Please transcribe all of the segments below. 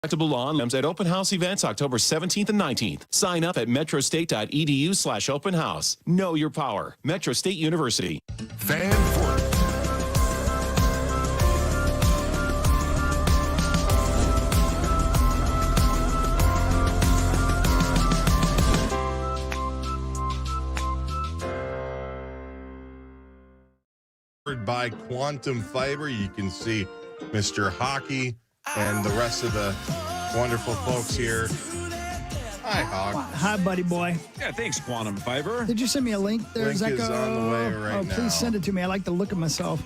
Collectible on at open house events October 17th and 19th. Sign up at metrostate.edu/open house. Know your power. Metro State University. Fan Fort. By Quantum Fiber, you can see Mr. Hockey and the rest of the wonderful folks here. Hi, Hawk. Hi, buddy boy. Yeah, thanks, Quantum Fiber. Did you send me a link there, Link Zecco? is on the way right now. Please send it to me. I like to look at myself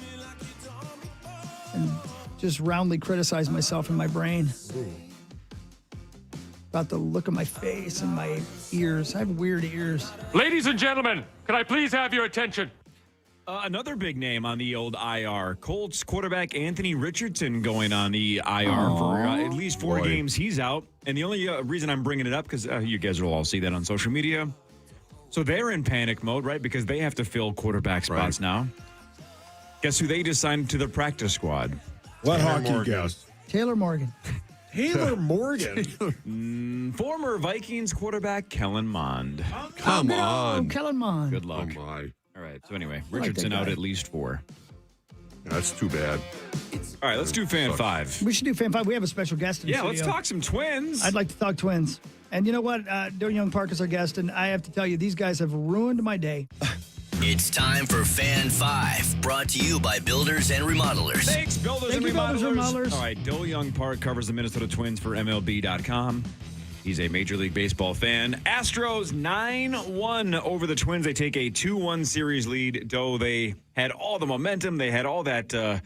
and just roundly criticize myself in my brain. About the look of my face and my ears. I have weird ears. Ladies and gentlemen, can I please have your attention? Another big name on the old IR. Colts quarterback Anthony Richardson going on the IR for at least 4 games. He's out. And the only reason I'm bringing it up, because you guys will all see that on social media. So they're in panic mode, right? Because they have to fill quarterback spots now. Guess who they just signed to the practice squad? What hockey guess? Taylor Morgan. Taylor Morgan. Former Vikings quarterback Kellen Mond. Come on. Kellen Mond. Good luck. Oh, my. All right. So anyway, like Richardson that guy. out at least 4. That's too bad. All right, let's do Fan 5. We should do Fan 5. We have a special guest in the Yeah, studio. let's talk some Twins. I'd like to talk Twins. And you know what? Dylan Young Park is our guest, and I have to tell you, these guys have ruined my day. It's time for Fan 5, brought to you by Builders and Remodelers. Thanks, Builders Thank and you, Builders and Remodelers. Remodelers. All right, Dylan Young Park covers the Minnesota Twins for MLB.com. He's a Major League Baseball fan. Astros 9-1 over the Twins. They take a 2-1 series lead, though they had all the momentum. They had all that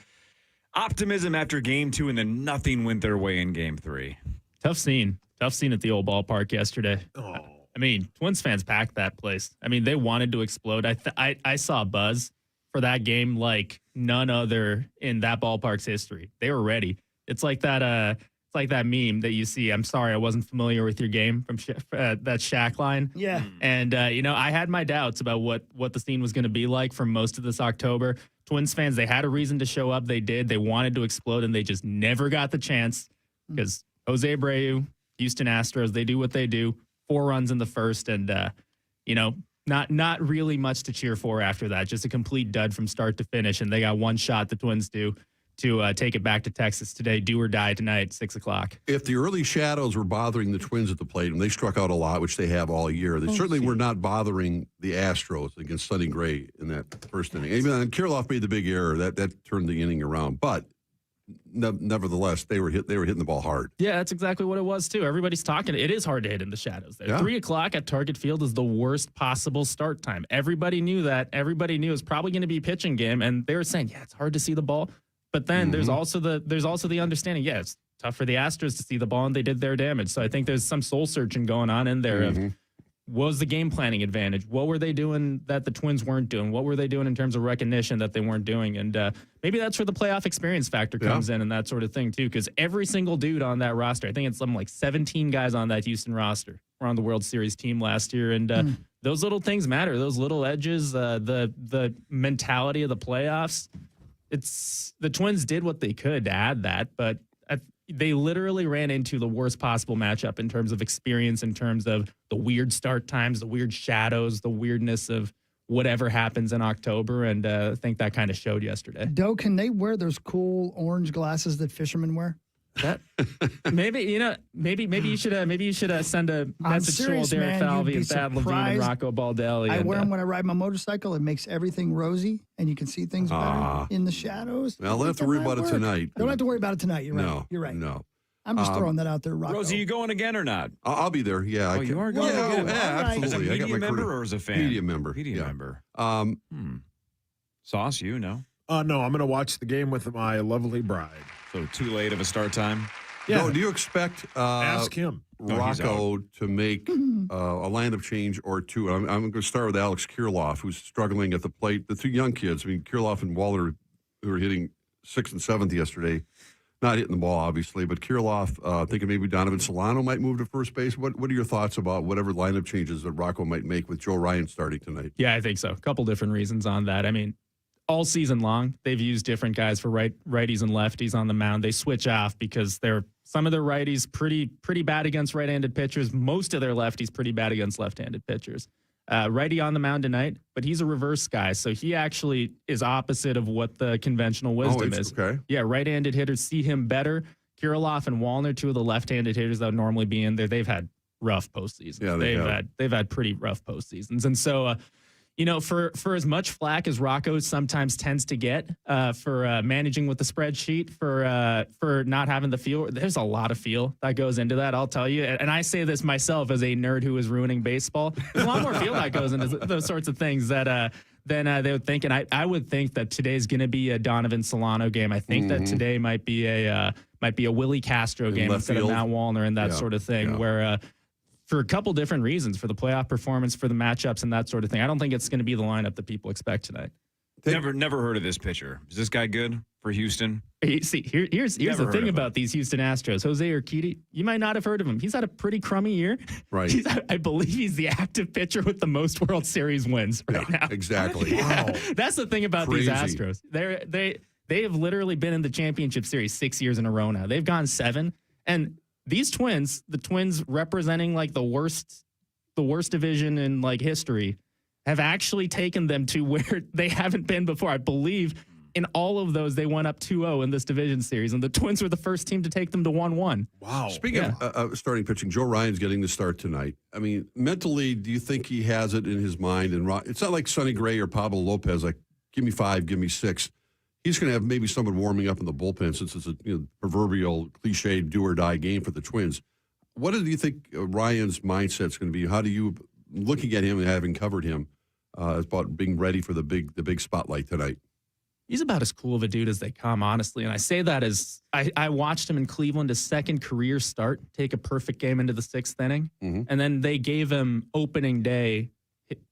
optimism after Game 2, and then nothing went their way in Game 3. Tough scene at the old ballpark yesterday. Oh. I mean, Twins fans packed that place. I mean, they wanted to explode. I saw a buzz for that game like none other in that ballpark's history. They were ready. It's like that. It's like that meme that you see. I'm sorry, I wasn't familiar with your game from that Shaq line. Yeah. And I had my doubts about what the scene was going to be like for most of this October. Twins fans, they had a reason to show up. They did. They wanted to explode, and they just never got the chance because Jose Abreu, Houston Astros, they do what they do. 4 runs in the first, and not really much to cheer for after that. Just a complete dud from start to finish, and they got one shot. The Twins do to take it back to Texas today. Do or die tonight, 6:00. If the early shadows were bothering the Twins at the plate, and they struck out a lot, which they have all year, they certainly were not bothering the Astros against Sonny Gray in that first inning. Even Kirilloff made the big error that turned the inning around, but nevertheless, they were hitting the ball hard. Yeah, that's exactly what it was too. Everybody's talking. It is hard to hit in the shadows there. Yeah. 3:00 at Target Field is the worst possible start time. Everybody knew that. Everybody knew it was probably going to be a pitching game, and they were saying, "Yeah, it's hard to see the ball." But then there's also the understanding. Yeah, it's tough for the Astros to see the ball, and they did their damage. So I think there's some soul searching going on in there. Of what was the game planning advantage? What were they doing that the Twins weren't doing? What were they doing in terms of recognition that they weren't doing? And maybe that's where the playoff experience factor comes in and that sort of thing, too, because every single dude on that roster, I think it's something like 17 guys on that Houston roster were on the World Series team last year. And those little things matter, those little edges, the mentality of the playoffs. The Twins did what they could to add that, but they literally ran into the worst possible matchup in terms of experience, in terms of the weird start times, the weird shadows, the weirdness of whatever happens in October. And I think that kind of showed yesterday. Doe, can they wear those cool orange glasses that fishermen wear? That maybe you should send a message to old Derek Falvey and Thad Levine and Rocco Baldelli. I wear them when I ride my motorcycle. It makes everything rosy, and you can see things better in the shadows. Well, they'll have to worry about it tonight. Don't have to worry about it tonight. You're right. No, You're right. No. I'm just throwing that out there, Rocco. Rosie, you going again or not? I'll be there. Yeah. Oh, you are going again? Yeah, absolutely. As a I got media my member or as a fan? Media member. Media member. Sauce, you know? No, I'm going to watch the game with my lovely bride. So too late of a start time? Yeah. No, do you expect Ask him. Rocco to make a lineup change or two? I'm going to start with Alex Kirilloff, who's struggling at the plate. The 2 young kids, I mean, Kirilloff and Waller, who were hitting 6th and 7th yesterday, not hitting the ball, obviously, but Kirilloff thinking maybe Donovan Solano might move to first base. What are your thoughts about whatever lineup changes that Rocco might make with Joe Ryan starting tonight? Yeah, I think so. A couple different reasons on that. I mean, all season long, they've used different guys for righties and lefties on the mound. They switch off because they're Some of their righties pretty bad against right-handed pitchers. Most of their lefties pretty bad against left-handed pitchers. Righty on the mound tonight, but he's a reverse guy, so he actually is opposite of what the conventional wisdom is. Okay. Yeah, right-handed hitters see him better. Kirilloff and Wallner, two of the left-handed hitters that would normally be in there, they've had rough postseasons. Yeah, they've had pretty rough postseasons, and so. For as much flack as Rocco sometimes tends to get for managing with the spreadsheet, for not having the feel, there's a lot of feel that goes into that, I'll tell you. And I say this myself as a nerd who is ruining baseball. There's a lot more feel that goes into those sorts of things than they would think. And I would think that today's going to be a Donovan Solano game. I think that today might be a Willie Castro game instead of Matt Wallner and that sort of thing, where for a couple different reasons, for the playoff performance, for the matchups, and that sort of thing. I don't think it's going to be the lineup that people expect tonight. Never heard of this pitcher. Is this guy good for Houston? See, here's the thing about these Houston Astros. Jose Urquidy, you might not have heard of him. He's had a pretty crummy year. Right. I believe he's the active pitcher with the most World Series wins right now. Exactly. Wow. That's the thing about Crazy. these Astros. They have literally been in the championship series 6 years in a row now. They've gone 7, and these Twins, the Twins representing like the worst division in like history, have actually taken them to where they haven't been before. I believe in all of those, they went up 2-0 in this division series, and the Twins were the first team to take them to 1-1. Wow. Speaking of starting pitching, Joe Ryan's getting the start tonight. I mean, mentally, do you think he has it in his mind? And it's not like Sonny Gray or Pablo Lopez, like, give me 5, give me 6. He's going to have maybe someone warming up in the bullpen since it's a proverbial cliche do-or-die game for the Twins. What do you think Ryan's mindset's going to be? How do you, looking at him and having covered him, about being ready for the big spotlight tonight? He's about as cool of a dude as they come, honestly. And I say that as I watched him in Cleveland, his second career start, take a perfect game into the 6th inning. Mm-hmm. And then they gave him opening day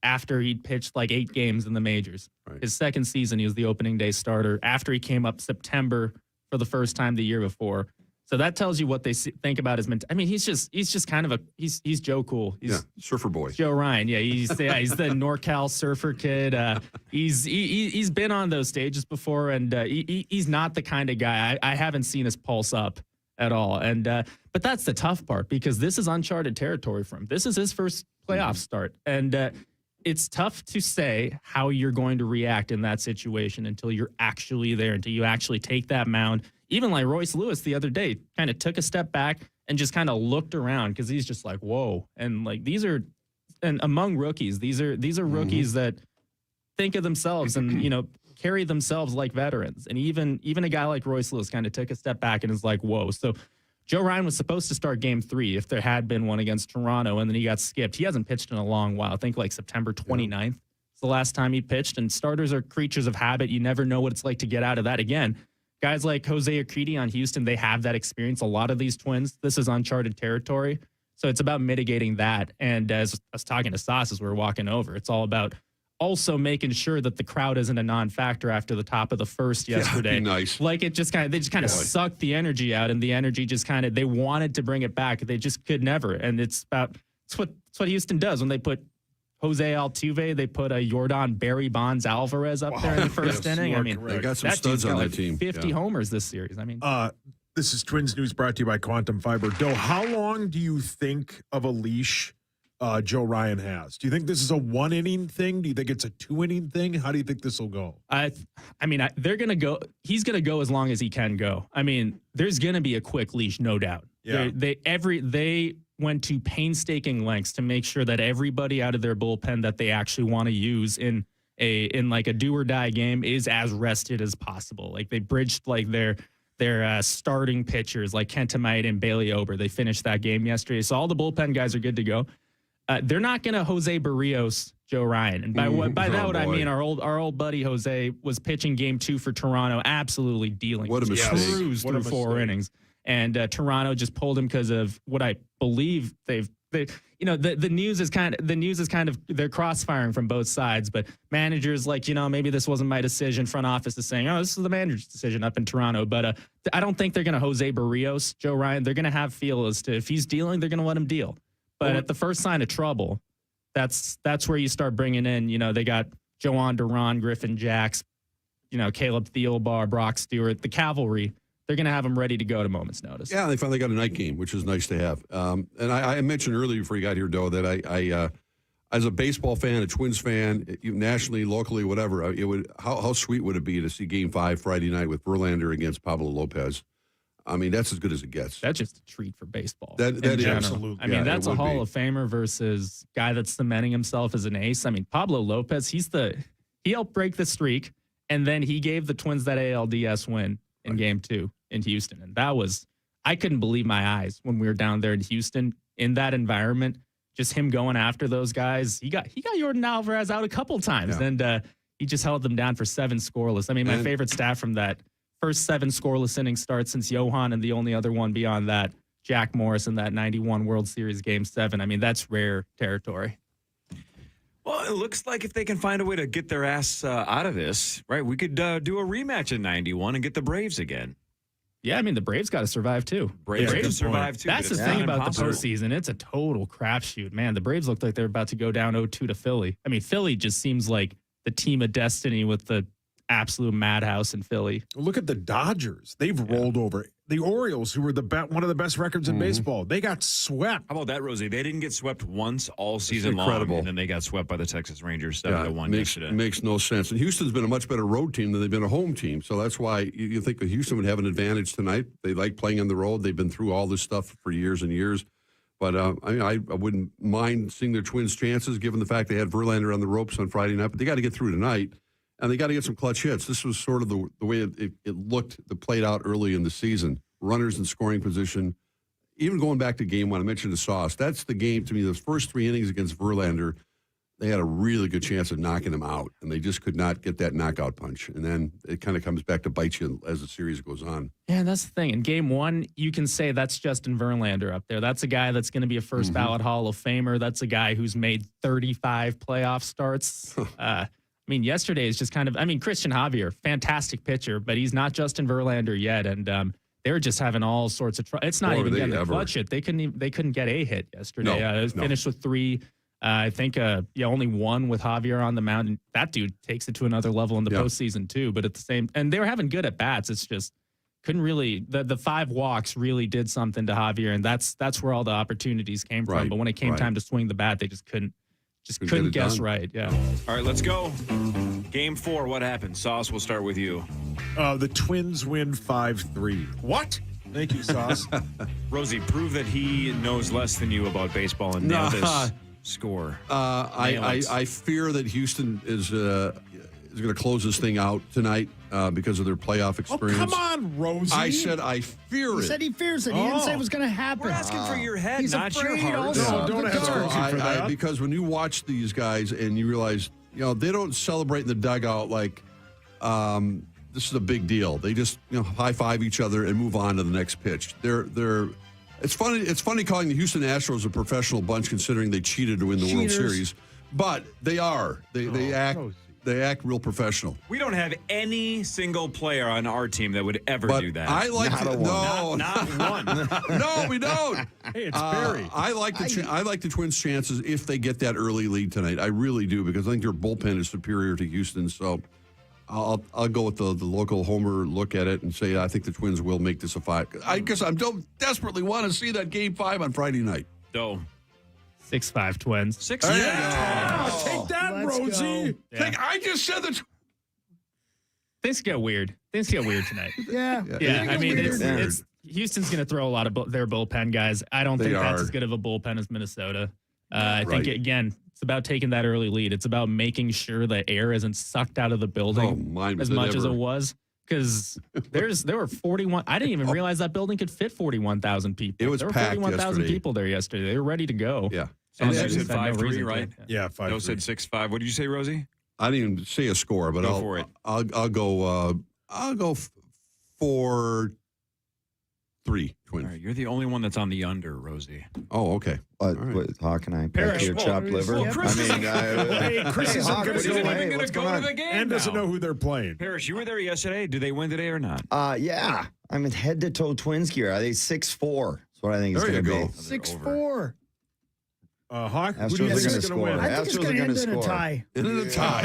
after he'd pitched like 8 games in the majors. Right. His second season, he was the opening day starter after he came up September for the first time the year before. So that tells you what they think about his mentality. I mean, he's just kind of he's Joe Cool. He's surfer boy. Joe Ryan. Yeah, he's the NorCal surfer kid. He's been on those stages before, and he's not the kind of guy. I haven't seen his pulse up at all. And but that's the tough part, because this is uncharted territory for him. This is his first playoff start, and it's tough to say how you're going to react in that situation until you're actually there, until you actually take that mound. Even like Royce Lewis the other day kind of took a step back and just kind of looked around, because he's just like, whoa. And like and among rookies, these are rookies that think of themselves and, carry themselves like veterans. And even a guy like Royce Lewis kind of took a step back and is like, whoa. So Joe Ryan was supposed to start game 3 if there had been one against Toronto, and then he got skipped. He hasn't pitched in a long while. I think like September 29th is the last time he pitched. And starters are creatures of habit. You never know what it's like to get out of that again. Guys like Jose Urquidy on Houston, they have that experience. A lot of these Twins, this is uncharted territory. So it's about mitigating that. And as I was talking to Sauce as we were walking over, it's all about also making sure that the crowd isn't a non-factor after the top of the first yesterday. Yeah, nice. Like they just kind of sucked the energy out, and the energy just they wanted to bring it back. They just could never. And it's what Houston does when they put Jose Altuve, they put a Jordan Barry Bonds Alvarez up there in the first inning. I mean, they got some that studs on like that team. 50 homers this series. I mean, This is Twins News brought to you by Quantum Fiber. Doe, how long do you think of a leash Joe Ryan has? Do you think this is a 1-inning thing? Do you think it's a 2-inning thing? How do you think this will go? They're going to go. He's going to go as long as he can go. I mean, there's going to be a quick leash, no doubt. Yeah. They went to painstaking lengths to make sure that everybody out of their bullpen that they actually want to use in like a do or die game is as rested as possible. Like they bridged like their starting pitchers like Kenta Maeda and Bailey Ober. They finished that game yesterday. So all the bullpen guys are good to go. They're not going to Jose Barrios Joe Ryan. And by that I mean our old buddy Jose was pitching game 2 for Toronto, absolutely dealing. What a mistake. Cruised through 4 innings. And Toronto just pulled him because of what I believe the news is kind of they're crossfiring from both sides, but managers like, maybe this wasn't my decision. Front office is saying, oh, this is the manager's decision up in Toronto. But I don't think they're going to Jose Barrios Joe Ryan. They're going to have feel as to if he's dealing, they're going to let him deal. But at the first sign of trouble, that's where you start bringing in, they got Joan Duran, Griffin Jacks, Caleb Thielbar, Brock Stewart, the cavalry they're going to have them ready to go to moment's notice. Yeah, they finally got a night game, which is nice to have. And I mentioned earlier before you got here, Doe, that I as a baseball fan, a Twins fan, nationally, locally, whatever, how sweet would it be to see Game 5 Friday night with Verlander against Pablo Lopez? I mean, that's as good as it gets. That's just a treat for baseball. That is absolutely. I mean, that's a Hall be. of Famer versus guy that's cementing himself as an ace. I mean, Pablo Lopez, he helped break the streak, and then he gave the Twins that ALDS win in Game 2 in Houston. And I couldn't believe my eyes when we were down there in Houston in that environment. Just him going after those guys. He got Jordan Alvarez out a couple times, and he just held them down for 7 scoreless. I mean, my favorite stat from that first 7 scoreless inning starts since Johan, and the only other one beyond that, Jack Morris in that 91 World Series Game 7. I mean, that's rare territory. Well, it looks like if they can find a way to get their ass out of this, right, we could do a rematch in 91 and get the Braves again. Yeah, I mean, the Braves got to survive, too. Braves can survive, too. That's the thing about the postseason. It's a total crapshoot. Man, the Braves look like they're about to go down 0-2 to Philly. I mean, Philly just seems like the team of destiny with the absolute madhouse in Philly. Look at the Dodgers. They've rolled over. The Orioles, who were one of the best records in baseball, they got swept. How about that, Rosie? They didn't get swept once all season long, and then they got swept by the Texas Rangers 7-1 yesterday. Makes no sense. And Houston's been a much better road team than they've been a home team. So that's why you think that Houston would have an advantage tonight. They like playing on the road. They've been through all this stuff for years and years. But I wouldn't mind seeing their Twins' chances, given the fact they had Verlander on the ropes on Friday night. But they got to get through tonight. And they got to get some clutch hits. This was sort of the way it looked, that played out early in the season. Runners in scoring position. Even going back to Game 1, I mentioned the Sauce. That's the game, to me, those first 3 innings against Verlander, they had a really good chance of knocking him out. And they just could not get that knockout punch. And then it kind of comes back to bite you as the series goes on. Yeah, that's the thing. In Game 1, you can say that's Justin Verlander up there. That's a guy that's going to be a first ballot Hall of Famer. That's a guy who's made 35 playoff starts. I mean, yesterday is just kind of, Christian Javier, fantastic pitcher, but he's not Justin Verlander yet. And they were just having all sorts of trouble. It's not even getting the clutch hit. They couldn't get a hit yesterday. It was finished with 3. I think only 1 with Javier on the mound. And that dude takes it to another level in the postseason too. But at the same, and they were having good at bats. It's just couldn't really, the 5 walks really did something to Javier. And that's where all the opportunities came from. But when it came time to swing the bat, they just couldn't guess done. Right. Yeah. All right, let's go. Game 4, what happened? Sauce, we'll start with you. The Twins win 5-3. What? Thank you, Sauce. Rosie, prove that he knows less than you about baseball and nail this score. I fear that Houston is going to close this thing out tonight because of their playoff experience. Oh, come on, Rosie. I said I fear it. He said he fears it. He didn't say it was going to happen. We're asking for your head, He's not your afraid heart. also. No, don't ask Rosie for that. Because when you watch these guys and you realize, they don't celebrate in the dugout like this is a big deal. They just high five each other and move on to the next pitch. It's funny calling the Houston Astros a professional bunch considering they cheated to win the World Series, but they are. They act real professional. We don't have any single player on our team that would ever do that. I like not one. No, we don't. Hey, it's Barry. I like the Twins' chances if they get that early lead tonight. I really do, because I think their bullpen is superior to Houston. So I'll go with the local homer look at it and say I think the Twins will make this a 5. I guess I don't desperately want to see that Game 5 on Friday night. So 6-5 Twins. 6-5. Take that, Rosie. Yeah. I just said that. Things get weird. Things get weird tonight. Yeah. I mean, it's Houston's going to throw a lot of their bullpen guys. I don't think that's as good of a bullpen as Minnesota. I think, again, it's about taking that early lead. It's about making sure the air isn't sucked out of the building as much as it was. Because there were 41. I didn't even realize that building could fit 41,000 people. It was there were packed 41,000 people there yesterday. They were ready to go. Yeah. And you said 5-3, right? Yeah, 5-3. No said 6-5. What did you say, Rosie? I didn't even say a score, but I'll go 4-3 Twins. All right, you're the only one that's on the under, Rosie. Oh, okay. How can I pick your chopped liver? Hey, Chris isn't Hawk, going to even what's go going to on? the game and doesn't now. know who they're playing. Parrish, you were there yesterday. Do they win today or not? Yeah. I'm in head-to-toe Twins gear. I think 6-4. That's what I think it's There going you to go. be. 6-4. Hawk, who Astros do you are think gonna is going to score. win? I think it's Astros going are to gonna end in a score. tie. It's a tie.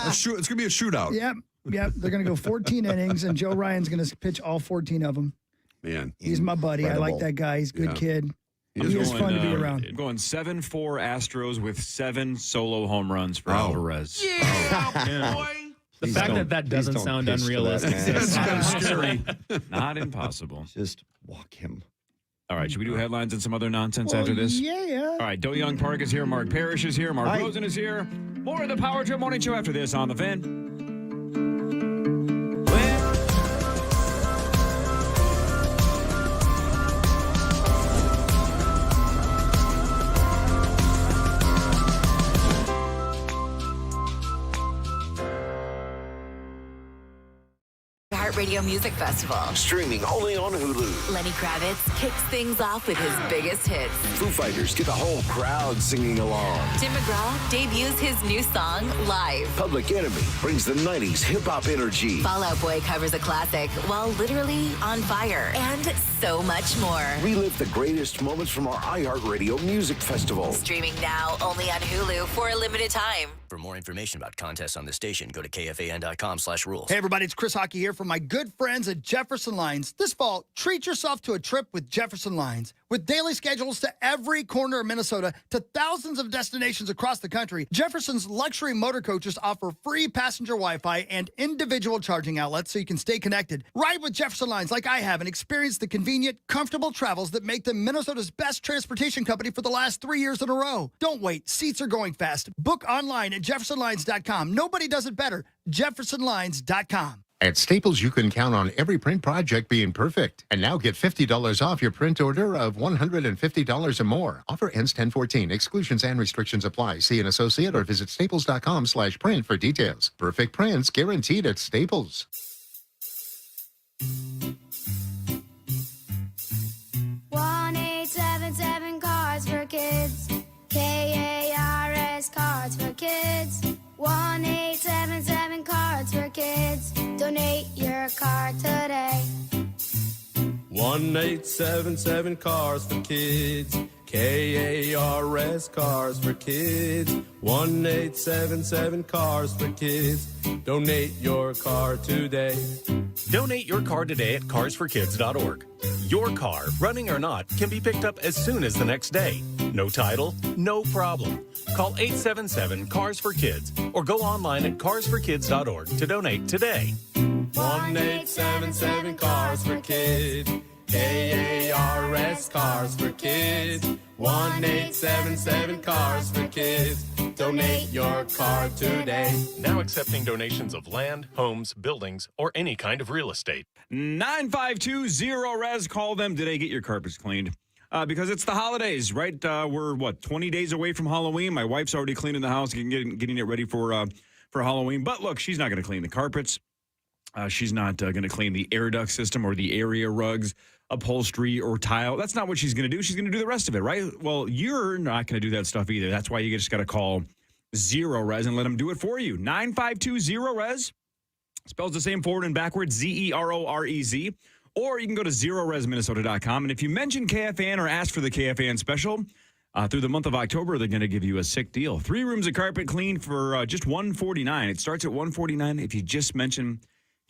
It's going to be a shootout. Yep. Yep, they're going to go 14 innings, and Joe Ryan's going to pitch all 14 of them. Man. He's my buddy. I like that guy. He's a good kid. He is fun to be around. Going 7-4 Astros with 7 solo home runs for Alvarez. The fact that doesn't sound unrealistic. That's kind of scary. Not impossible. Just walk him. All right, should we do headlines and some other nonsense after this? Yeah. All right, Do Young Park is here. Mark Parrish is here. Mark Rosen is here. More of the Power Trip Morning Show after this on The Fan. Radio Music Festival. Streaming only on Hulu. Lenny Kravitz kicks things off with his biggest hits. Foo Fighters get the whole crowd singing along. Tim McGraw debuts his new song live. Public Enemy brings the 90s hip-hop energy. Fall Out Boy covers a classic while literally on fire. And so much more. Relive the greatest moments from our iHeartRadio Music Festival. Streaming now only on Hulu for a limited time. For more information about contests on the station, go to kfan.com/rules. Hey, everybody, it's Chris Hockey here from my good friends at Jefferson Lines. This fall, treat yourself to a trip with Jefferson Lines. With daily schedules to every corner of Minnesota to thousands of destinations across the country, Jefferson's luxury motor coaches offer free passenger Wi-Fi and individual charging outlets so you can stay connected. Ride with Jefferson Lines like I have and experience the convenient, comfortable travels that make them Minnesota's best transportation company for the last 3 years in a row. Don't wait. Seats are going fast. Book online at jeffersonlines.com. Nobody does it better. jeffersonlines.com. At Staples, you can count on every print project being perfect. And now get $50 off your print order of $150 or more. Offer ends 10/14. Exclusions and restrictions apply. See an associate or visit staples.com/print for details. Perfect prints guaranteed at Staples. 1-877 Cards for Kids. KARS Cards for Kids. 1-877 Cards for Kids. Donate your card today. 1-877 Cars for Kids. KARS Cars for Kids. 1-877 Cars for Kids. Donate your car today. Donate your car today at carsforkids.org. Your car, running or not, can be picked up as soon as the next day. No title? No problem. Call 877-CARS-FOR-KIDS or go online at carsforkids.org to donate today. 1-877 Cars for Kids. KARS Cars for Kids. 1-877 Cars for Kids. Donate your car today. Now accepting donations of land, homes, buildings, or any kind of real estate. 9520-RES. Call them today. Get your carpets cleaned. Because it's the holidays, right? We're, 20 days away from Halloween. My wife's already cleaning the house, getting it ready for Halloween. But look, she's not going to clean the carpets. She's not going to clean the air duct system or the area rugs, upholstery, or tile. That's not what she's going to do. She's going to do the rest of it, right? Well, you're not going to do that stuff either. That's why you just got to call Zero-Res and let them do it for you. 9520-RES. Spells the same forward and backwards, ZEROREZ. Or you can go to ZeroResMinnesota.com. And if you mention KFAN or ask for the KFAN special, through the month of October, they're going to give you a sick deal. 3 rooms of carpet clean for just $149. It starts at $149 if you just mention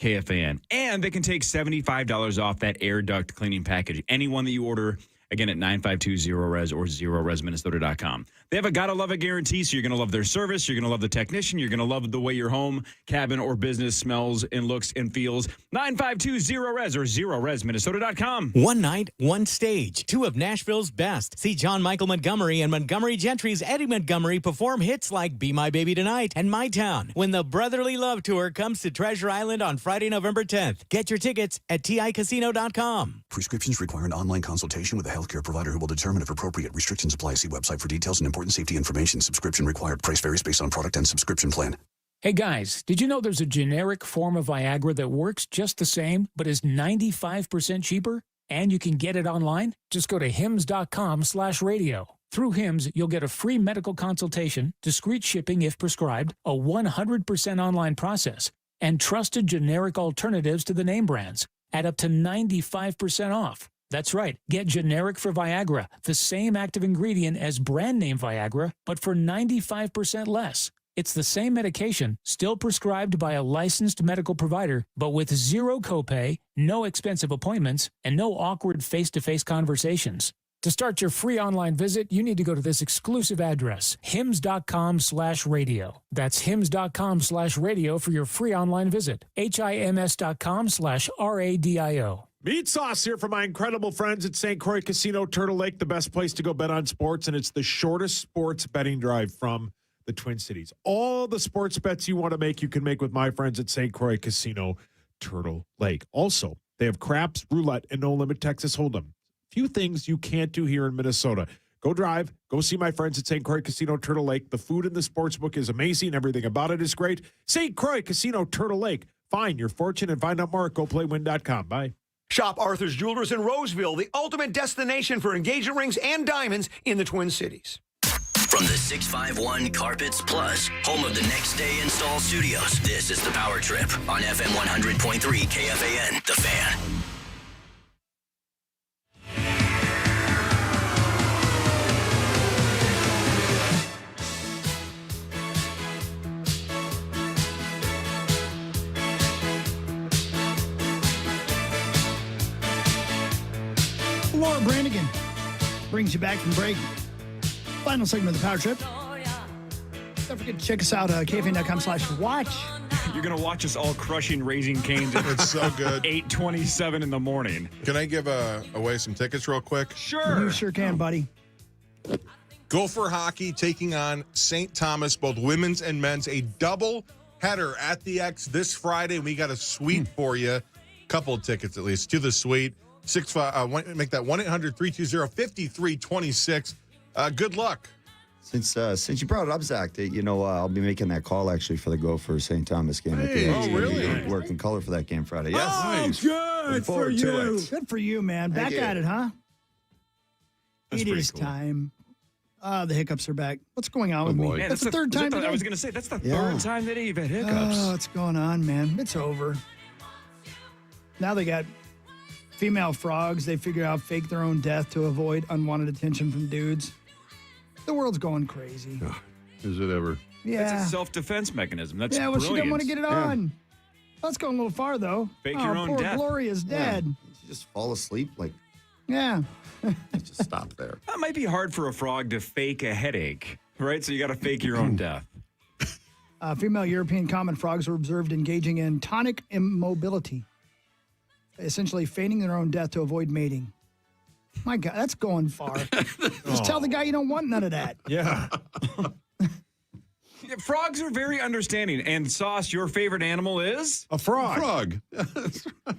KFAN. And they can take $75 off that air duct cleaning package. Anyone that you order, again, at 9520-RES or ZeroResMinnesota.com. They have a gotta love it guarantee, so you're going to love their service. You're going to love the technician. You're going to love the way your home, cabin, or business smells and looks and feels. 9520-RES or ZeroResMinnesota.com. One night, one stage. 2 of Nashville's best. See John Michael Montgomery and Montgomery Gentry's Eddie Montgomery perform hits like Be My Baby Tonight and My Town when the Brotherly Love Tour comes to Treasure Island on Friday, November 10th. Get your tickets at TICasino.com. Prescriptions require an online consultation with a healthcare provider who will determine if appropriate. Restrictions apply. See website for details and important safety information. Subscription required. Price varies based on product and subscription plan. Hey guys, did you know there's a generic form of Viagra that works just the same, but is 95% cheaper? And you can get it online? Just go to hims.com/radio. Through Hims, you'll get a free medical consultation, discreet shipping if prescribed, a 100% online process, and trusted generic alternatives to the name brands at up to 95% off. That's right. Get generic for Viagra, the same active ingredient as brand name Viagra, but for 95% less. It's the same medication, still prescribed by a licensed medical provider, but with zero copay, no expensive appointments, and no awkward face-to-face conversations. To start your free online visit, you need to go to this exclusive address, hims.com/radio. That's hims.com/radio for your free online visit. HIMS.com/RADIO. Meat Sauce here for my incredible friends at St. Croix Casino, Turtle Lake, the best place to go bet on sports, and it's the shortest sports betting drive from the Twin Cities. All the sports bets you want to make, you can make with my friends at St. Croix Casino, Turtle Lake. Also, they have craps, roulette, and no-limit Texas Hold'em. Few things you can't do here in Minnesota. Go drive. Go see my friends at St. Croix Casino, Turtle Lake. The food in the sportsbook is amazing. Everything about it is great. St. Croix Casino, Turtle Lake. Find your fortune and find out more at GoPlayWin.com. Bye. Shop Arthur's Jewelers in Roseville, the ultimate destination for engagement rings and diamonds in the Twin Cities. From the 651 Carpets Plus, home of the Next Day Install Studios, this is the Power Trip on FM 100.3 KFAN, The Fan. Laura Brannigan brings you back from break. Final segment of the Power Trip. Don't forget to check us out, KFN.com/watch. You're going to watch us all crushing Raising Cane's at It's so good. 8:27 in the morning. Can I give away some tickets real quick? Sure. You sure can, buddy. Gopher hockey taking on St. Thomas, both women's and men's. A double header at the X this Friday. We got a suite for you. Couple of tickets at least to the suite. Make that 1-800-320-5326. Good luck. Since you brought it up, Zach, I'll be making that call actually for the Gopher St. Thomas game. Hey, at the really? Working color for that game Friday. Yes. Oh, Nice. good Looking for forward to you. it. Good for you, man. Back at it, huh? That's It pretty is cool. time. The hiccups are back. What's going on with me? Man, That's the third time today. I was going to say, that's the third time that you've had hiccups. Oh, what's going on, man? It's over. Now they got female frogs. They figure out fake their own death to avoid unwanted attention from dudes. The world's going crazy. Is it ever? Yeah. It's a self-defense mechanism. That's Yeah, well, she didn't want to get it Yeah. on. Let's go a little far, though. Fake your own poor death. Gloria's dead. You just fall asleep like Yeah. just stop there. That might be hard for a frog to fake a headache, right? So you got to fake your own death. Female European common frogs were observed engaging in tonic immobility, essentially feigning their own death to avoid mating. My God, that's going far. Just tell the guy you don't want none of that. Yeah. Yeah, frogs are very understanding. And Sauce, your favorite animal is? A frog. Frog.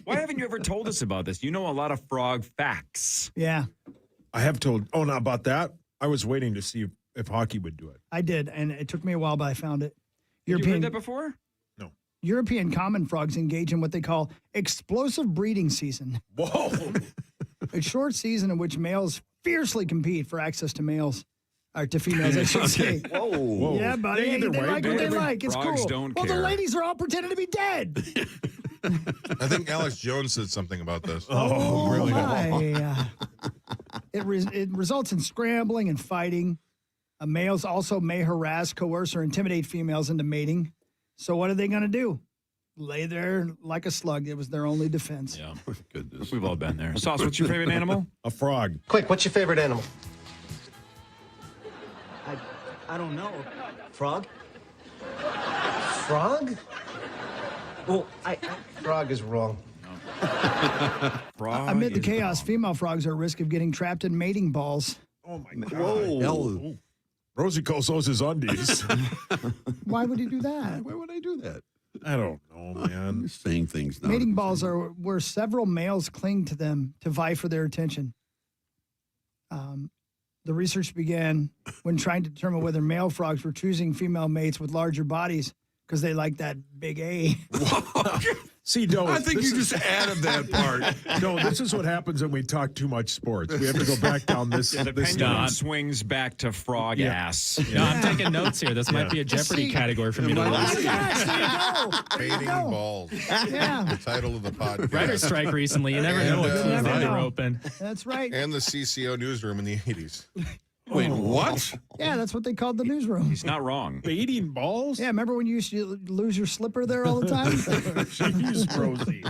Why haven't you ever told us about this? You know a lot of frog facts. Yeah, I have told. Oh, not about that. I was waiting to see if hockey would do it. I did, and it took me a while, but I found it. You heard that before? European common frogs engage in what they call explosive breeding season. Whoa. A short season in which males fiercely compete for access to males. Or to females, I should say. Whoa. Yeah, buddy. Yeah, either they way, like what they baby. like. It's Frogs cool. don't well, care. the ladies are all pretending to be dead. I think Alex Jones said something about this. Oh, really? My. It results in scrambling and fighting. Males also may harass, coerce, or intimidate females into mating. So what are they going to do? Lay there like a slug. It was their only defense. Yeah. Goodness. We've all been there. Sauce, what's your favorite animal? A frog. Quick, what's your favorite animal? I don't know. Frog? Frog? Well, Frog is wrong. Frog Amid the is chaos, wrong. female frogs are at risk of getting trapped in mating balls. Oh, my God. Whoa. Rosie calls those his undies. Why would he do that? Why would I do that? I don't know, I'm man. just saying things now. Mating balls are where several males cling to them to vie for their attention. The research began when trying to determine whether male frogs were choosing female mates with larger bodies because they like that big A. See, no, I think you just added that part. No, this is what happens when we talk too much sports. We have to go back down this. The this pendulum line. swings back to frog ass. No, I'm taking notes here. This might be a Jeopardy category for me to Oh my lose. gosh, there you go. There you Fading go. balls. Yeah, The title of the podcast. Writer's strike recently. You never know And, what teams never they're know. open. that's right. And the CCO newsroom in the 80s. Wait, what? Yeah, that's what they called the newsroom. He's not wrong. Baiting balls? Yeah, remember when you used to lose your slipper there all the time? Jeez, Rosie.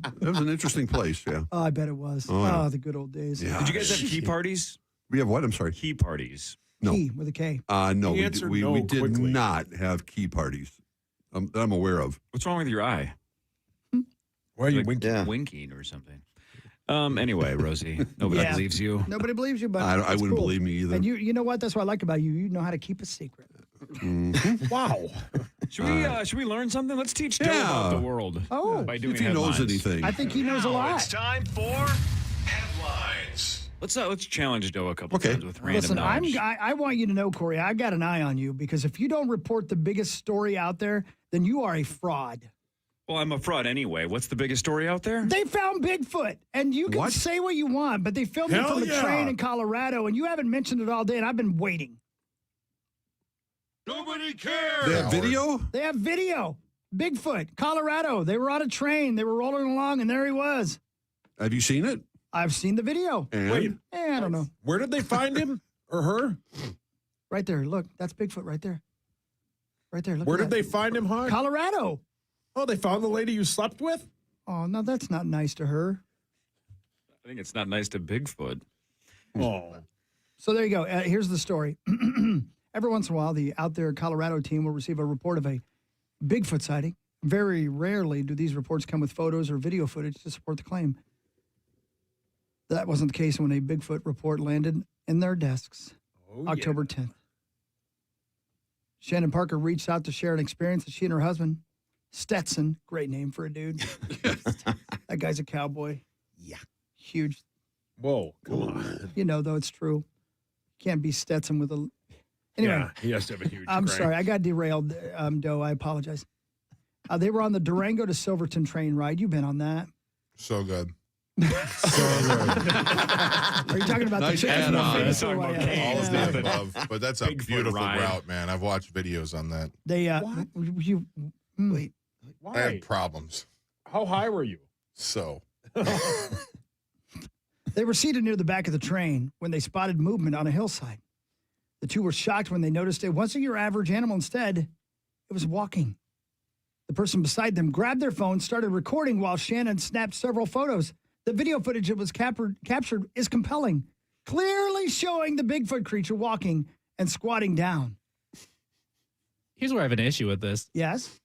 That was an interesting place, yeah. Oh, I bet it was. Oh, yeah. The good old days. Yeah. Did you guys have key parties? We have what? I'm sorry. Key parties. No. Key with a K. No, The we answer, did, no, we did quickly. not have key parties that I'm aware of. What's wrong with your eye? Why are you Like winking? winking or something. Anyway, Rosie, nobody Yeah. believes you. Nobody believes you, but I it's wouldn't cool. believe me either. And you know what? That's what I like about you. You know how to keep a secret. Wow. Should we learn something? Let's teach Joe Yeah. about the world. Oh. by doing If he knows headlines. anything. I think he knows a lot. It's time for headlines. Let's challenge Joe a couple Okay. times with random Listen, knowledge. I want you to know, Corey, I've got an eye on you because if you don't report the biggest story out there, then you are a fraud. Well, I'm a fraud anyway. What's the biggest story out there? They found Bigfoot, and you can What? say what you want, but they filmed it Hell from a yeah. train in Colorado, and you haven't mentioned it all day, and I've been waiting. Nobody cares. They have video? They have video. Bigfoot, Colorado. They were on a train. They were rolling along, and there he was. Have you seen it? I've seen the video. And Wait, I don't know. where did they find him or her? Right there. Look, that's Bigfoot right there. Right there. Look Where at did that. they find him, Hawk? Colorado. Oh, they found the lady you slept with? Oh, no, that's not nice to her. I think it's not nice to Bigfoot. Oh. So there you go. Here's the story. Every once in a while, the Out There Colorado team will receive a report of a Bigfoot sighting. Very rarely do these reports come with photos or video footage to support the claim. That wasn't the case when a Bigfoot report landed in their desks October 10th. Shannon Parker reached out to share an experience that she and her husband, Stetson, great name for a dude. That guy's a cowboy. Yeah. Huge. Whoa, come on. You know, though, it's true. Can't be Stetson with a... Anyway. Yeah, he has to have a huge I'm crank. sorry. I got derailed, Doe. I apologize. They were on the Durango to Silverton train ride. You've been on that. So good. Are you talking about Nice the chicken? add-on. Face Talking or about what? cane. All of Yeah. the above. But that's a Bigfoot beautiful ride. route, man. I've watched videos on that. They, you, Wait. I Why? had problems. How high were you? So they were seated near the back of the train when they spotted movement on a hillside. The two were shocked when they noticed it wasn't your average animal. Instead, it was walking. The person beside them grabbed their phone, started recording while Shannon snapped several photos. The video footage that was captured is compelling, clearly showing the Bigfoot creature walking and squatting down. Here's where I have an issue with this. Yes?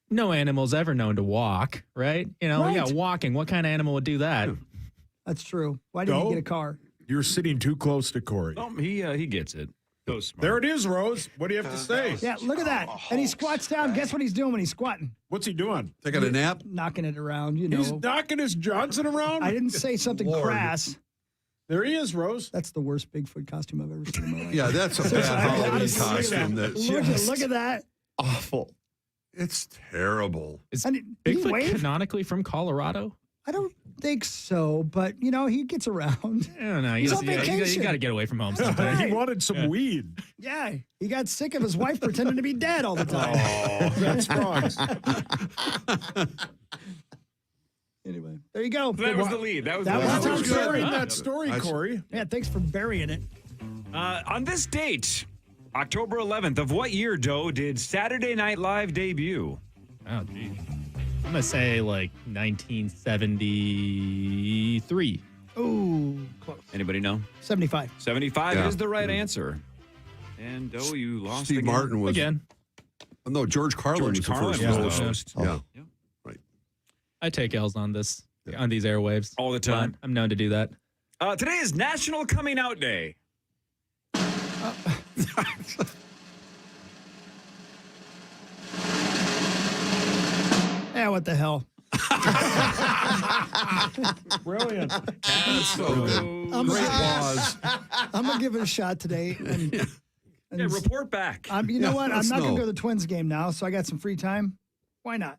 No animal's ever known to walk, right? You know, Right. yeah, walking. What kind of animal would do that? That's true. Why didn't Go. he get a car? You're sitting too close to Corey. Oh, he gets it. So smart. There it is, Rose. What do you have to say? Yeah, look at that. And he squats down. Guess what he's doing when he's squatting? What's he doing? Taking a nap? Knocking it around, you know. He's knocking his Johnson around? I didn't say something Lord. crass. There he is, Rose. That's the worst Bigfoot costume I've ever seen in my life. Yeah, that's a Seriously, bad I mean, Halloween honestly, costume. Look at that. Awful. It's terrible. Is And did he Bigfoot wave? canonically from Colorado? I don't think so, but you know, he gets around. I don't know. He's on You vacation. got to get away from home He sometimes. wanted some weed. Yeah, he got sick of his wife pretending to be dead all the time. Oh, that's frogs. Anyway, there you go. That was the lead. That was That the was lead. Thanks for good. sharing that story, I- Corey. Yeah, thanks for burying it. On this date, October 11th, of what year, Joe, did Saturday Night Live debut? Oh, geez. I'm going to say like 1973. Ooh, close. Anybody know? 75. 75 Yeah. is the right answer. And Joe, you lost Steve again. Martin was. Again. No, George Carlin was the Carlin first was host. the host. Yeah. Yep. Right. I take L's on this, on these airwaves. All the time. I'm known to do that. Today is National Coming Out Day. Yeah, what the hell? Brilliant. So good. I'm Great gonna- pause. I'm gonna give it a shot today. And, Yeah, report back. you know Yeah, what? I'm let's not gonna know. go to the Twins game now, so I got some free time. Why not?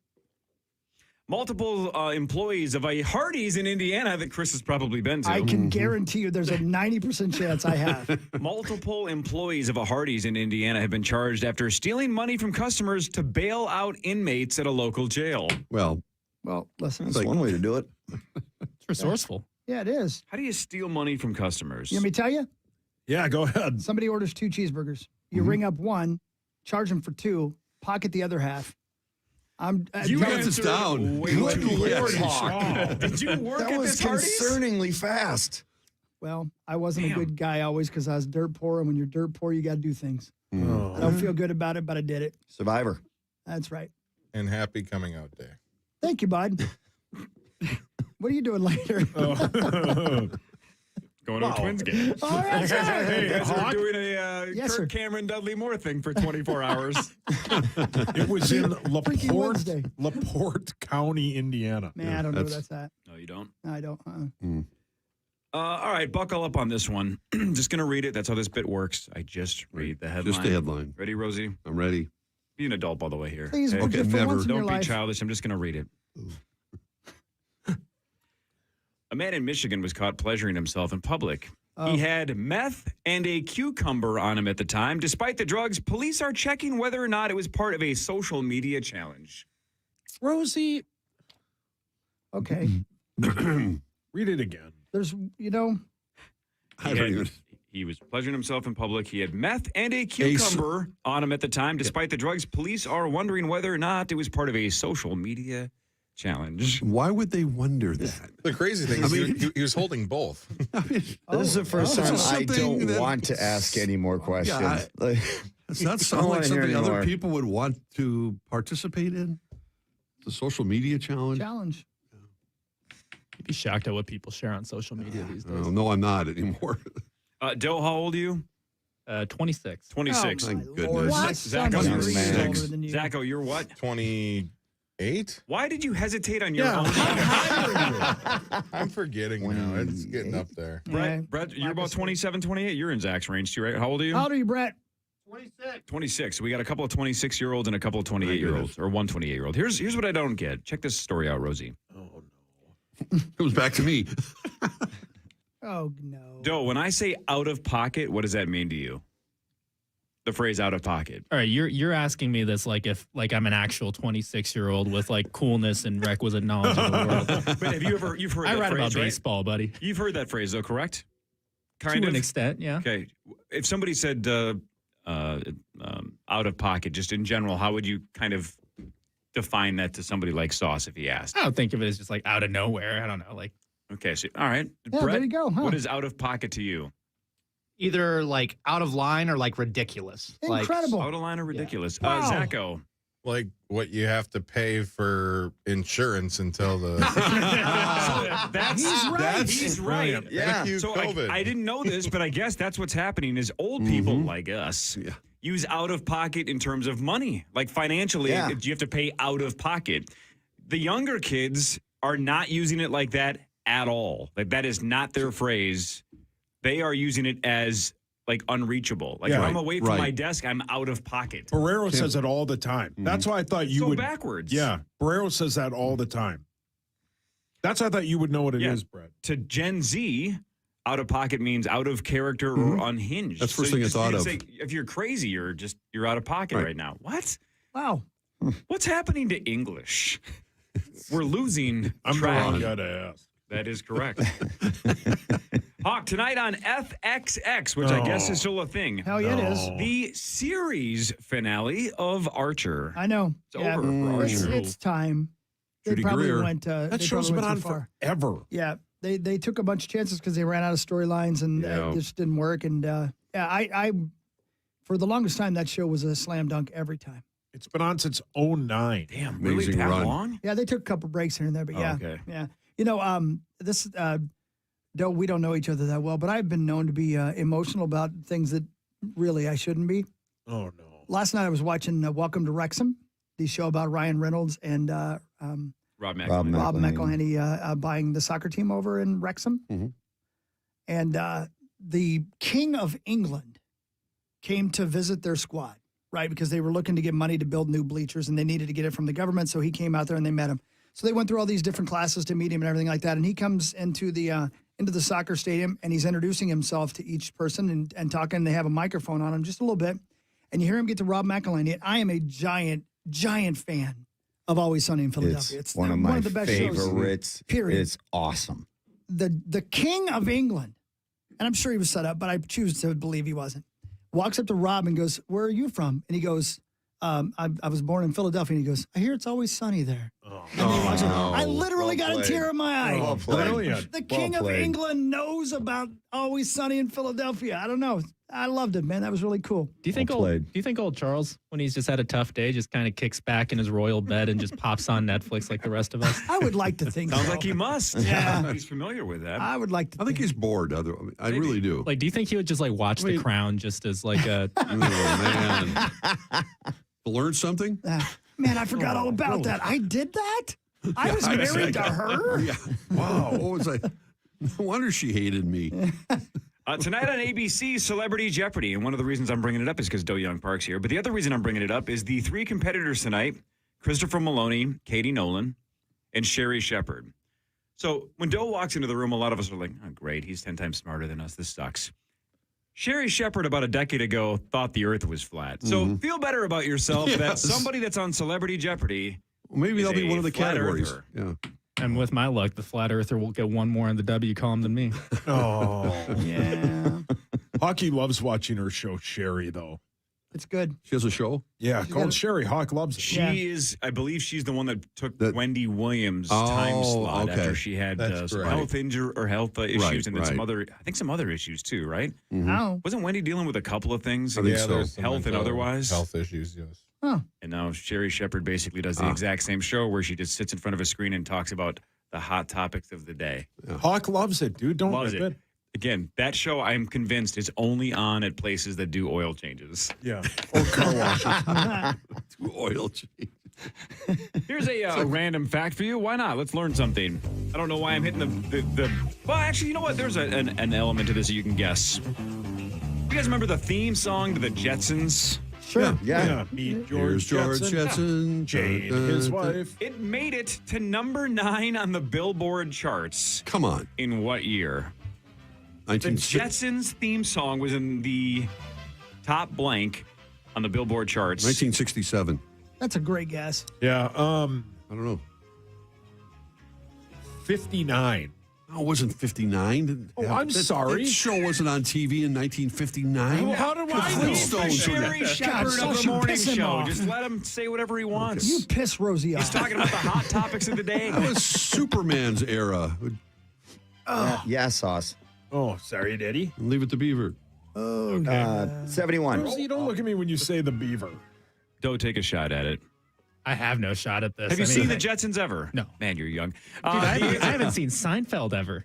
Multiple employees of a Hardee's in Indiana that Chris has probably been to. I can guarantee you there's a 90% chance I have. Multiple employees of a Hardee's in Indiana have been charged after stealing money from customers to bail out inmates at a local jail. Well, Well, listen. That's one way to do it. It's resourceful. Yeah, it is. How do you steal money from customers? You want me to tell you? Yeah, go ahead. Somebody orders 2 cheeseburgers. You Mm-hmm. ring up one, charge them for 2, pocket the other half. You wrote this down. Way Good too Lord, quick. Hawk. Did you work That at was the Hardee's? concerningly fast. Well, I wasn't a good guy always because I was dirt poor, and when you're dirt poor, you got to do things. I don't feel good about it, but I did it. Survivor. That's right. And happy coming out day. Thank you, bud. What are you doing later? Going to a Twins game. All right, sir. You guys are Hawk? doing a Yes, Kirk sir. Cameron Dudley Moore thing for 24 hours. It was in Freaky Wednesday. LaPorte County, Indiana. Man, I don't know where that's at. No, you don't. I don't. All right, buckle up on this one. Just going to read it. That's how this bit works. I just read the headline. Just the headline. Ready, Rosie? I'm ready. Be an adult, by the way, here. Please, Okay? just for once in your Don't be life. childish. I'm just going to read it. A man in Michigan was caught pleasuring himself in public. He had meth and a cucumber on him at the time. Despite the drugs, police are checking whether or not it was part of a social media challenge. Rosie. Okay. Read it again. There's, He was pleasuring himself in public. He had meth and a cucumber on him at the time. Despite the drugs, police are wondering whether or not it was part of a social media challenge. Why would they wonder that? The crazy thing is he was holding both. This is the first time I something don't want to ask any more questions. Yeah, Does that sound like wanna hear something other anymore. people would want to participate in? The social media challenge? Challenge. You'd be shocked at what people share on social media these days. Oh, no, I'm not anymore. Doe, how old are you? 26. 26. Oh, Thank my goodness. Lord. What? Sounds Zacho, like you're three years 6. older than you. Zacho, you're what? 28? Why did you hesitate on your Yeah, own? I'm forgetting now. It's getting up there. Yeah. Brett, you're about 27, 28. You're in Zach's range too, right? How old are you? How old are you, Brett? 26. So we got a couple of 26-year-olds and a couple of 28-year-olds, or one 28-year-old. Here's what I don't get. Check this story out, Rosie. Oh, It was back to me. Oh, no. Doe, when I say out of pocket, what does that mean to you? The phrase out of pocket. All right, you're asking me this like if I'm an actual 26-year-old with like coolness and requisite knowledge of the world. But you've heard I that read phrase, about right? baseball, buddy. You've heard that phrase, though, correct? To an extent, yeah. Okay. If somebody said out of pocket, just in general, how would you kind of define that to somebody like Sauce if he asked? I don't think of it as just like out of nowhere. I don't know. Like, Okay, so all right. Yeah, Brett, there you go, huh? what is out of pocket to you? Either like out of line or like ridiculous. Incredible. Out of line or ridiculous? Wow. Zacho. Like what you have to pay for insurance until the. He's right. He's right. Yeah. Thank you, So COVID. I didn't know this, but I guess that's what's happening is old people like us use out of pocket in terms of money. Like financially, Yeah. you have to pay out of pocket. The younger kids are not using it like that at all. Like that is not their phrase. They are using it as like unreachable. Like Yeah. if I'm away from Right. my desk, I'm out of pocket. Barrero says it all the time. That's why I thought you So would. backwards. Yeah. Barrero says that all the time. That's why I thought you would know what it is, Yeah. Brett. To Gen Z, out of pocket means out of character or unhinged. That's the first So thing you I just thought need to of. say, if you're crazy, you're out of pocket Right. right now. What? Wow. What's happening to English? We're losing I'm the track. wrong guy to ask. That is correct. Hawk, tonight on FXX, which I guess is still a thing. Hell yeah, it is. The series finale of Archer. I know. It's over for It's, Archer. it's time. They Judy probably Greer. went. That they show's probably been went on too far. forever. Yeah, they took a bunch of chances because they ran out of storylines and it just didn't work. And I for the longest time that show was a slam dunk every time. It's been on since 09. Damn, really Amazing that run. long? Yeah, they took a couple breaks here and there, but yeah, okay. yeah. You know, this though we don't know each other that well, but I've been known to be emotional about things that really I shouldn't be. Oh, no. Last night I was watching Welcome to Wrexham, the show about Ryan Reynolds and Rob Rob McElhenney. Rob McElhenney. McElhenney buying the soccer team over in Wrexham. And the King of England came to visit their squad, right? Because they were looking to get money to build new bleachers and they needed to get it from the government. So he came out there and they met him. So they went through all these different classes to meet him and everything like that. And he comes into the soccer stadium and he's introducing himself to each person and talking. They have a microphone on him just a little bit. And you hear him get to Rob McElhenney. I am a giant fan of Always Sunny in Philadelphia. It's one of my the best shows. favorites. Period. It's awesome. The King of England and I'm sure he was set up, but I choose to believe he wasn't. Walks up to Rob and goes, "Where are you from?" And he goes, I was born in Philadelphia. And he goes, "I hear it's always sunny there." I literally got a tear in my eye. Well played. The King of England knows about Always Sunny in Philadelphia. I don't know. I loved it, man. That was really cool. Do you think old Charles, when he's just had a tough day, just kind of kicks back in his royal bed and just pops on Netflix like the rest of us? I would like to think Sounds so. like he must. Yeah. He's familiar with that. I would like to. I think he's bored. I really do. Like, do you think he would just like watch The Crown just as like a? Oh, man. To learn something? Man, I forgot all about that. I did that? I was married to her? Yeah. Wow. What was I? No wonder she hated me. Tonight on ABC, Celebrity Jeopardy. And one of the reasons I'm bringing it up is because Do Young Park's here. But the other reason I'm bringing it up is the three competitors tonight, Christopher Maloney, Katie Nolan, and Sherry Shepard. So when Doe walks into the room, a lot of us are like, "Oh, great. He's 10 times smarter than us. This sucks." Sherry Shepard, about a decade ago, thought the earth was flat. So feel better about yourself that somebody that's on Celebrity Jeopardy maybe that'll be one of the flat categories. earther. Yeah. And with my luck, the flat earther will get one more in the W column than me. Oh, yeah. Hockey loves watching her show, Sherry, though. It's good. She has a show? Yeah, called Sherry. Hawk loves it. She is, I believe she's the one that took Wendy Williams' time slot after she had some health injury or health issues and then some other issues too, right? Oh. Wasn't Wendy dealing with a couple of things? I think so. Health and otherwise? Health issues, yes. Huh. And now Sherry Shepard basically does the exact same show where she just sits in front of a screen and talks about the hot topics of the day. Hawk loves it, dude. Don't Loves rip it. Again, that show, I'm convinced, is only on at places that do oil changes. Yeah. Or car washes. Oil change. Here's a random fact for you. Why not? Let's learn something. I don't know why I'm hitting the well, actually, you know what? There's an element to this that you can guess. You guys remember the theme song to the Jetsons? Sure. Yeah. Meet George Jetson. Jane, his wife. It made it to number 9 on the Billboard charts. Come on. In what year? The Jetsons theme song was in the top blank on the Billboard charts. 1967. That's a great guess. Yeah. I don't know. 59. No, it wasn't 59. Oh, I'm sorry. That show wasn't on TV in 1959. Well, how do I know? Sherry Shepard of the morning show. Just let him say whatever he wants. You piss Rosie off. He's talking about the hot topics of the day. That was Superman's era. Yeah, sauce. Oh, sorry, Daddy. Leave it to Beaver. Oh, God. 71. Rosie, don't look at me when you say the beaver. Don't take a shot at it. I have no shot at this. Have you seen the Jetsons ever? No. Man, you're young. Dude, I haven't seen Seinfeld ever.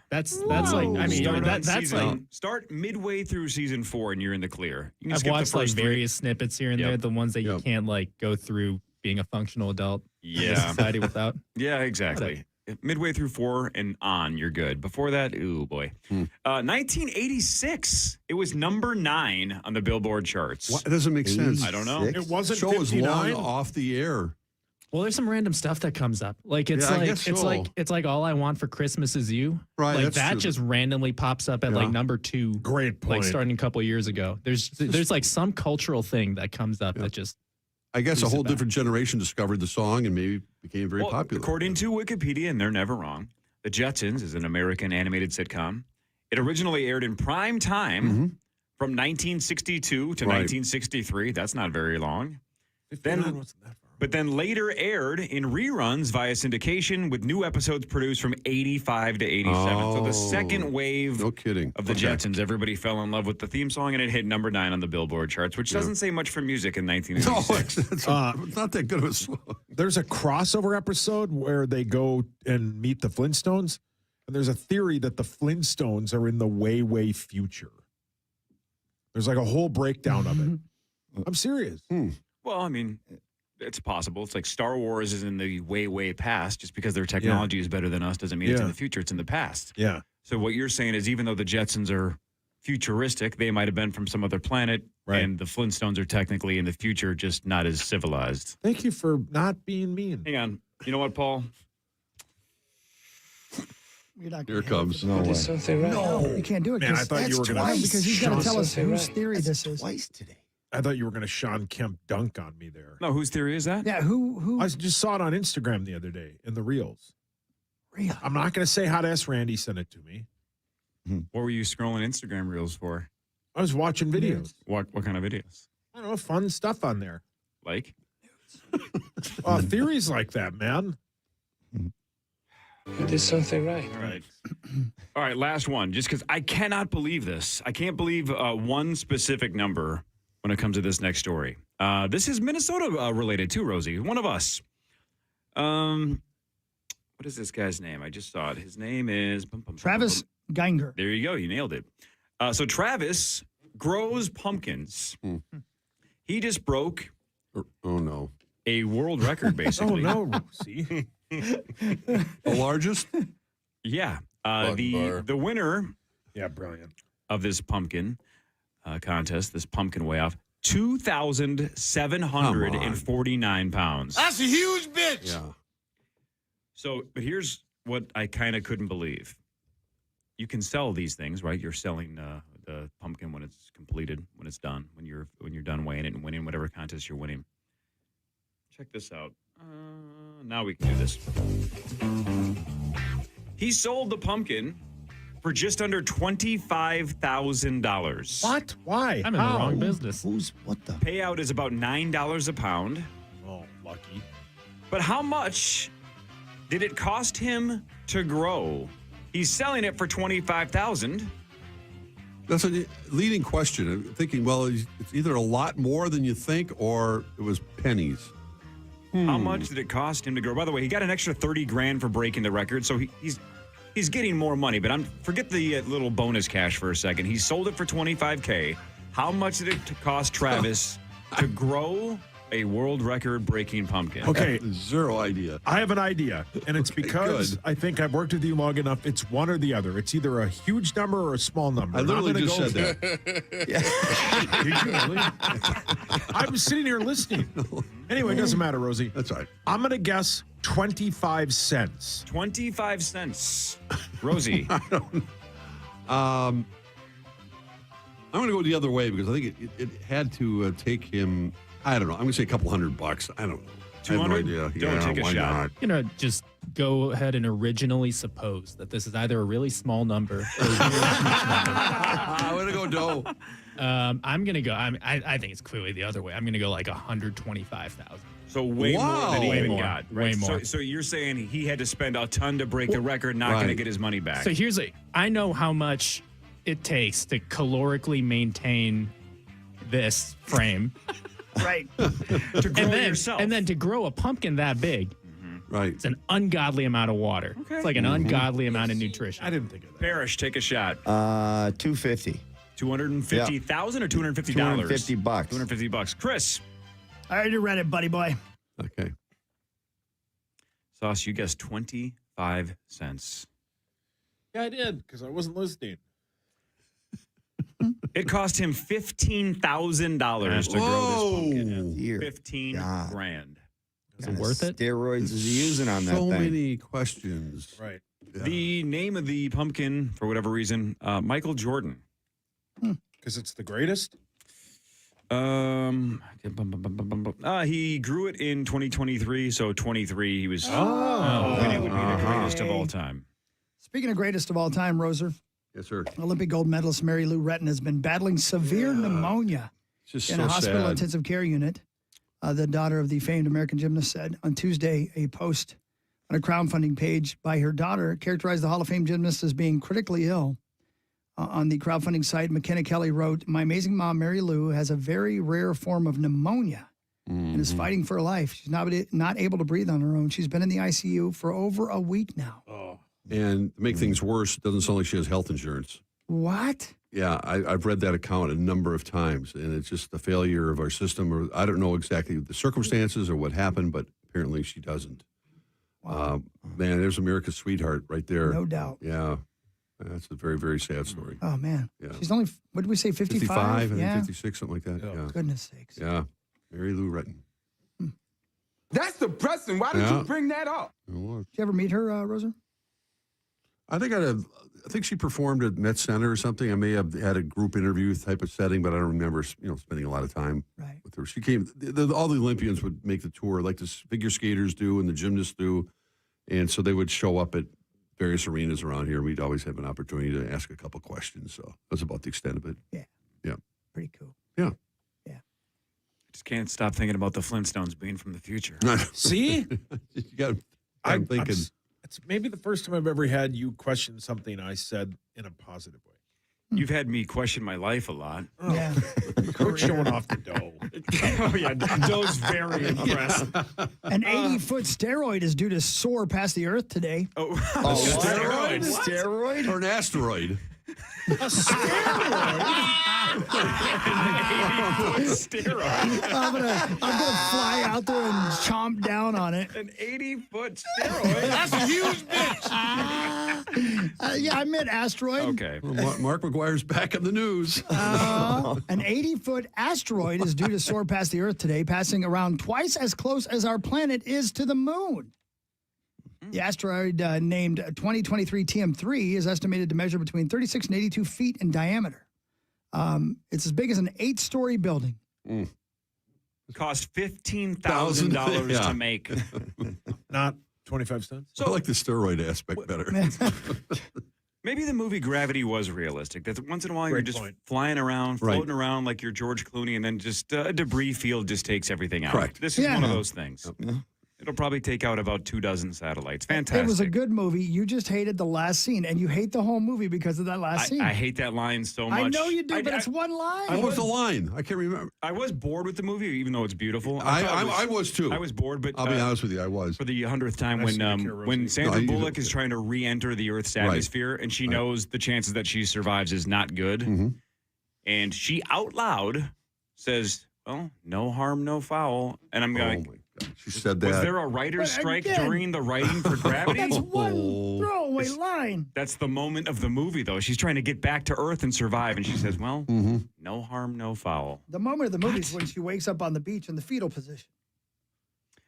That's like, I mean, that's like. Start midway through season 4 and you're in the clear. You can I've skip watched the like first various snippets here and there, the ones that you can't like go through being a functional adult in this society without. Yeah, exactly. Midway through 4 and on, you're good. Before that, ooh, boy. 1986, it was number 9 on the Billboard charts. What? It doesn't make sense. I don't know. It wasn't The show was 59? long off the air. Well, there's some random stuff that comes up. Like it's Yeah, I like guess it's so. like it's like All I Want for Christmas Is You. Right, Like that's that true. just randomly pops up at like number 2. Great point. Like starting a couple of years ago. There's like some cultural thing that comes up that just. I guess a brings it whole back. different generation discovered the song and maybe became very popular. According to Wikipedia, and they're never wrong, The Jetsons is an American animated sitcom. It originally aired in prime time from 1962 to 1963. That's not very long. But then later aired in reruns via syndication with new episodes produced from 85 to 87. So the second wave no kidding. of the Jetsons, everybody fell in love with the theme song and it hit number 9 on the Billboard charts, which doesn't say much for music in 1986. It's not that good of a song. There's a crossover episode where they go and meet the Flintstones, and there's a theory that the Flintstones are in the way, way future. There's like a whole breakdown of it. I'm serious. Well, I mean, it's possible. It's like Star Wars is in the way, way past. Just because their technology is better than us doesn't mean it's in the future. It's in the past. Yeah. So what you're saying is even though the Jetsons are futuristic, they might have been from some other planet, and the Flintstones are technically in the future, just not as civilized. Thank you for not being mean. Hang on. You know what, Paul? You're not Here it comes. No way. No, you can't do it. Man, I thought you were going to. Because he's got to tell us whose theory this is. Twice today. I thought you were going to Sean Kemp dunk on me there. No, whose theory is that? Yeah, who? I just saw it on Instagram the other day in the Reels. Real. I'm not going to say how to ask Randy sent it to me. What were you scrolling Instagram reels for? I was watching videos. What kind of videos? I don't know, fun stuff on there. Like? Theories like that, man. You did something right. All right. All right, last one. Just because I cannot believe this. I can't believe one specific number when it comes to this next story. This is Minnesota related too, Rosie. One of us. What is this guy's name? I just saw it. His name is Travis Geinger. There you go. You nailed it. So Travis grows pumpkins. He just broke. Oh no. A world record, basically. Oh no, Rosie. The largest? Yeah. The winner. Yeah, brilliant. Of this pumpkin contest, this pumpkin weigh off 2,749 pounds. That's a huge bitch. Yeah. So, but here's what I kind of couldn't believe. You can sell these things, right? You're selling the pumpkin when it's completed, when it's done, when you're done weighing it and winning whatever contest you're winning. Check this out. Now we can do this. He sold the pumpkin for just under $25,000. What? Why? I'm in the wrong business. What the? Payout is about $9 a pound. Oh, lucky. But how much did it cost him to grow? He's selling it for $25,000. That's a leading question. I'm thinking, well, it's either a lot more than you think or it was pennies. How much did it cost him to grow? By the way, he got an extra $30,000 for breaking the record, so he's getting more money. But forget the little bonus cash for a second. He sold it for $25,000. How much did it cost Travis to grow a world record breaking pumpkin? Okay. Zero idea. I have an idea, and it's because good. I think I've worked with you long enough. It's one or the other. It's either a huge number or a small number. I And I'm literally gonna just go said with- that. Did you really? I'm sitting here listening. Anyway, it doesn't matter, Rosie. That's all right. I'm going to guess 25 cents. 25 cents. Rosie. I'm going to go the other way because I think it had to take him, I don't know. I'm going to say a couple $100. I don't know. I have no 200? idea. Don't take a why shot. not? I'm gonna just go ahead and originally suppose that this is either a really small number or a really huge number. I'm going to go dough. I'm gonna go. I think it's clearly the other way. I'm gonna go like 125,000. So way more than he Way even more. got. Way Right? more. So you're saying he had to spend a ton to break the record, not going to get his money back. So I know how much it takes to calorically maintain this frame. Right. To grow it yourself. And then to grow a pumpkin that big, right? It's an ungodly amount of water. Okay. It's like an ungodly amount of nutrition. I didn't think of that. Parrish, take a shot. 250. 250,000 or $250? $250. $250. Chris. I already read it, buddy boy. Okay. Sauce, you guessed 25 cents. Yeah, I did because I wasn't listening. It cost him $15,000 to grow this pumpkin. Dear 15 God. grand. Is it worth it? Steroids is he using on that So thing? many questions. Right. Yeah. The name of the pumpkin, for whatever reason, Michael Jordan. Because it's the greatest? He grew it in 2023, so 23 he was Oh. hoping it would be the greatest of all time. Speaking of greatest of all time, Roser, Yes, sir. Olympic gold medalist Mary Lou Retton has been battling severe pneumonia It's just in so a hospital sad. intensive care unit. The daughter of the famed American gymnast said on Tuesday, a post on a crowdfunding page by her daughter characterized the Hall of Fame gymnast as being critically ill. On the crowdfunding site, McKenna Kelly wrote, "My amazing mom, Mary Lou, has a very rare form of pneumonia and is fighting for her life. She's not able to breathe on her own. She's been in the ICU for over a week now." And to make things worse, it doesn't sound like she has health insurance. What? Yeah, I've read that account a number of times, and it's just the failure of our system. Or I don't know exactly the circumstances or what happened, but apparently she doesn't. Man, there's America's sweetheart right there. No doubt. Yeah, that's a very, very sad story. Oh, man. Yeah. She's only, what did we say, 55? 55, I Yeah. think 56, something like that. Yeah. Goodness sakes. Yeah, Mary Lou Retton. That's depressing. Why did Yeah. you bring that up? Did you ever meet her, Roser? I think she performed at Met Center or something. I may have had a group interview type of setting, but I don't remember, spending a lot of time with her. She came. All the Olympians would make the tour, like the figure skaters do and the gymnasts do, and so they would show up at various arenas around here. We'd always have an opportunity to ask a couple questions. So that's about the extent of it. Yeah. Yeah. Pretty cool. Yeah. Just can't stop thinking about the Flintstones being from the future. See? You got. I'm thinking. It's maybe the first time I've ever had you question something I said in a positive way. You've had me question my life a lot. Oh. Yeah. Coach showing off the dough. Oh, yeah. Doe's very impressed. An 80-foot steroid is due to soar past the Earth today. Oh, steroid? Steroid? Or an asteroid? A steroid? Steroid. I'm gonna fly out there and chomp down on it. An 80-foot steroid. That's a huge bitch. Yeah, I meant asteroid. Okay. Well, Mark McGuire's back in the news. An 80-foot asteroid is due to soar past the Earth today, passing around twice as close as our planet is to the moon. The asteroid named 2023 TM3 is estimated to measure between 36 and 82 feet in diameter. It's as big as an 8-story building. Cost $15,000 to make. Not 25 cents? So I like the steroid aspect better. Maybe the movie Gravity was realistic. That once in a while you're just flying around, floating around like you're George Clooney, and then just a debris field just takes everything out. Correct. This is one of those things. It'll probably take out about 24 satellites. Fantastic. It was a good movie. You just hated the last scene, and you hate the whole movie because of that last scene. I hate that line so much. I know you do, but it's one line. What was the line? I can't remember. I was bored with the movie, even though it's beautiful. I was too. I was bored, but I'll be honest with you, I was. For the 100th time when Sandra Bullock is trying to re-enter the Earth's atmosphere, and she knows the chances that she survives is not good, and she out loud says, "Well, no harm, no foul," and I'm going. She said that. Was there a writer's strike during the writing for Gravity? That's one throwaway line. That's the moment of the movie, though. She's trying to get back to Earth and survive, and she says, well, no harm, no foul. The moment of the movie is when she wakes up on the beach in the fetal position.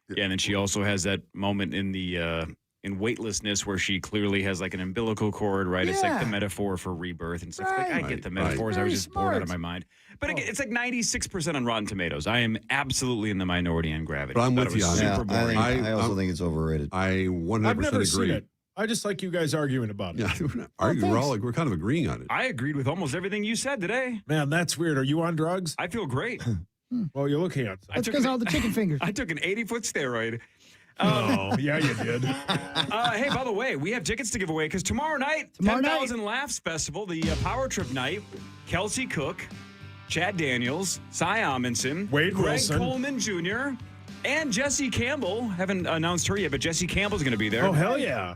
Yeah, and then she also has that moment in the in Weightlessness where she clearly has like an umbilical cord, right? It's like the metaphor for rebirth and stuff. Like, I get the metaphors. I was just bored out of my mind. But again, it's like 96% on Rotten Tomatoes. I am absolutely in the minority on Gravity. But I'm with you on it. Yeah, I also think it's overrated. I 100% I've never agree. seen it. I just like you guys arguing about it. Yeah, we're kind of agreeing on it. I agreed with almost everything you said today. Man, that's weird. Are you on drugs? I feel great. Well, you look handsome. That's because all the chicken fingers. I took an 80-foot steroid. Oh, yeah, you did. Hey, by the way, we have tickets to give away because tomorrow night, 10,000 Laughs Festival, the Power Trip night, Kelsey Cook, Chad Daniels, Cy Amundsen, Wade Greg Wilson. Coleman Jr., and Jesse Campbell. Haven't announced her yet, but Jesse Campbell's going to be there. Oh, hell yeah.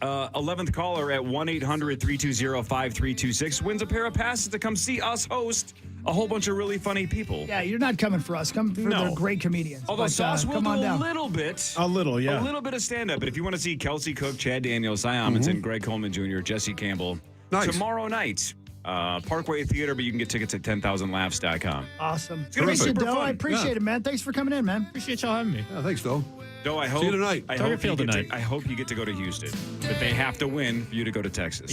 11th caller at 1-800-320-5326 wins a pair of passes to come see us host a whole bunch of really funny people. Yeah, you're not coming for us. Come for the great comedians. Although But, Sauce will come do on a down. little bit. A little, yeah. A little bit of stand-up. But if you want to see Kelsey Cook, Chad Daniels, Cy Amundsen, Greg Coleman Jr., Jesse Campbell, tomorrow night, Parkway Theater, but you can get tickets at 10,000laughs.com. Awesome. It's gonna be Listen, super Doe, fun. I appreciate it, man. Thanks for coming in, man. Appreciate y'all having me. Yeah, thanks, Doe. Doe, I hope. See you tonight. I Target hope, Field tonight. I hope you get to go to Houston. But they have to win for you to go to Texas.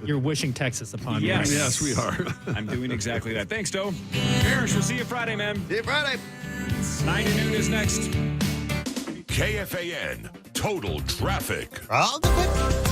You're wishing Texas upon me. Yes. right now. Yes, we are. I'm doing exactly that. Thanks, Doe. Parrish, we'll see you Friday, man. See you Friday. 9 to noon is next. KFAN Total Traffic. All the quick.